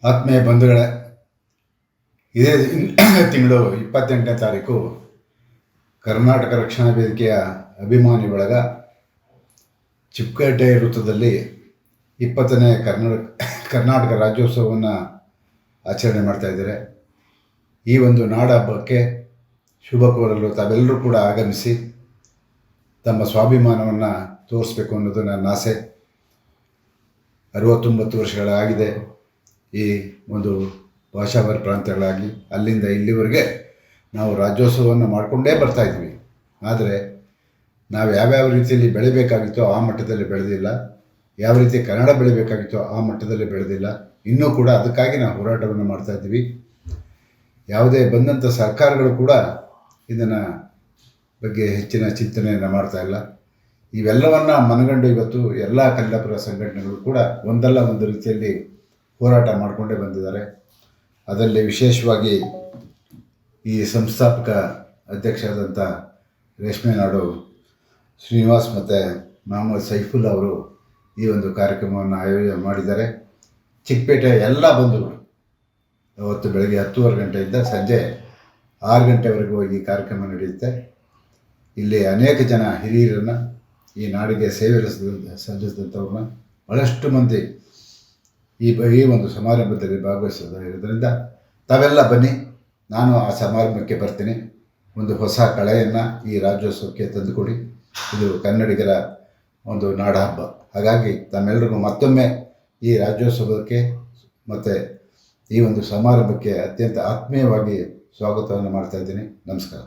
ಆತ್ಮೀಯ ಬಂಧುಗಳೇ, ಇದೇ ತಿಂಗಳು 28ನೇ ತಾರೀಕು ಕರ್ನಾಟಕ ರಕ್ಷಣಾ ವೇದಿಕೆಯ ಅಭಿಮಾನಿ ಬಳಗ ಚಿಕ್ಕಪೇಟೆ ವೃತ್ತದಲ್ಲಿ 20ನೇ ಕರ್ನಾಟಕ ರಾಜ್ಯೋತ್ಸವವನ್ನು ಆಚರಣೆ ಮಾಡ್ತಾಯಿದ್ದಾರೆ. ಈ ಒಂದು ನಾಡ ಹಬ್ಬಕ್ಕೆ ಶುಭ ಕೋರಲು ತಾವೆಲ್ಲರೂ ಕೂಡ ಆಗಮಿಸಿ ತಮ್ಮ ಸ್ವಾಭಿಮಾನವನ್ನು ತೋರಿಸ್ಬೇಕು ಅನ್ನೋದು ನನ್ನ ಆಸೆ. 69 ವರ್ಷಗಳಾಗಿದೆ ಈ ಒಂದು ಭಾಷಾವರ ಪ್ರಾಂತ್ಯಗಳಾಗಿ. ಅಲ್ಲಿಂದ ಇಲ್ಲಿವರೆಗೆ ನಾವು ರಾಜ್ಯೋತ್ಸವವನ್ನು ಮಾಡಿಕೊಂಡೇ ಬರ್ತಾಯಿದ್ವಿ. ಆದರೆ ನಾವು ಯಾವ್ಯಾವ ರೀತಿಯಲ್ಲಿ ಬೆಳಿಬೇಕಾಗಿತ್ತೋ ಆ ಮಟ್ಟದಲ್ಲಿ ಬೆಳೆದಿಲ್ಲ, ಯಾವ ರೀತಿ ಕನ್ನಡ ಬೆಳಿಬೇಕಾಗಿತ್ತೋ ಆ ಮಟ್ಟದಲ್ಲಿ ಬೆಳೆದಿಲ್ಲ. ಇನ್ನೂ ಕೂಡ ಅದಕ್ಕಾಗಿ ನಾವು ಹೋರಾಟವನ್ನು ಮಾಡ್ತಾಯಿದ್ವಿ. ಯಾವುದೇ ಬಂದಂಥ ಸರ್ಕಾರಗಳು ಕೂಡ ಇದನ್ನು ಬಗ್ಗೆ ಹೆಚ್ಚಿನ ಚಿಂತನೆಯನ್ನು ಮಾಡ್ತಾಯಿಲ್ಲ. ಇವೆಲ್ಲವನ್ನು ಮನಗಂಡು ಇವತ್ತು ಎಲ್ಲ ಕನ್ನಡಪರ ಸಂಘಟನೆಗಳು ಕೂಡ ಒಂದಲ್ಲ ಒಂದು ರೀತಿಯಲ್ಲಿ ಹೋರಾಟ ಮಾಡಿಕೊಂಡೇ ಬಂದಿದ್ದಾರೆ. ಅದರಲ್ಲಿ ವಿಶೇಷವಾಗಿ ಈ ಸಂಸ್ಥಾಪಕ ಅಧ್ಯಕ್ಷರಾದಂಥ ರೇಷ್ಮೆ ನಾಡು ಶ್ರೀನಿವಾಸ್ ಮತ್ತು ಮೊಹಮ್ಮದ್ ಸೈಫುಲ್ ಅವರು ಈ ಒಂದು ಕಾರ್ಯಕ್ರಮವನ್ನು ಆಯೋಜನೆ ಮಾಡಿದ್ದಾರೆ. ಚಿಕ್ಕಪೇಟೆ ಎಲ್ಲ ಬಂಧುಗಳು ಅವತ್ತು ಬೆಳಗ್ಗೆ 10:30 ಗಂಟೆಯಿಂದ ಸಂಜೆ 6 ಗಂಟೆವರೆಗೂ ಈ ಕಾರ್ಯಕ್ರಮ ನಡೆಯುತ್ತೆ. ಇಲ್ಲಿ ಅನೇಕ ಜನ ಹಿರಿಯರನ್ನು, ಈ ನಾಡಿಗೆ ಸೇವೆ ಸಲ್ಲಿಸಿದಂಥವ್ರನ್ನ ಬಹಳಷ್ಟು ಮಂದಿ ಈ ಒಂದು ಸಮಾರಂಭದಲ್ಲಿ ಭಾಗವಹಿಸೋದ್ರಿಂದ ತಾವೆಲ್ಲ ಬನ್ನಿ. ನಾನು ಆ ಸಮಾರಂಭಕ್ಕೆ ಬರ್ತೀನಿ. ಒಂದು ಹೊಸ ಕಳೆಯನ್ನು ಈ ರಾಜ್ಯೋತ್ಸವಕ್ಕೆ ತಂದುಕೊಡಿ. ಇದು ಕನ್ನಡಿಗರ ಒಂದು ನಾಡ ಹಬ್ಬ. ಹಾಗಾಗಿ ತಮ್ಮೆಲ್ಲರಿಗೂ ಮತ್ತೊಮ್ಮೆ ಈ ರಾಜ್ಯೋತ್ಸವಕ್ಕೆ ಮತ್ತು ಈ ಒಂದು ಸಮಾರಂಭಕ್ಕೆ ಅತ್ಯಂತ ಆತ್ಮೀಯವಾಗಿ ಸ್ವಾಗತವನ್ನು ಮಾಡ್ತಾಯಿದ್ದೀನಿ. ನಮಸ್ಕಾರ.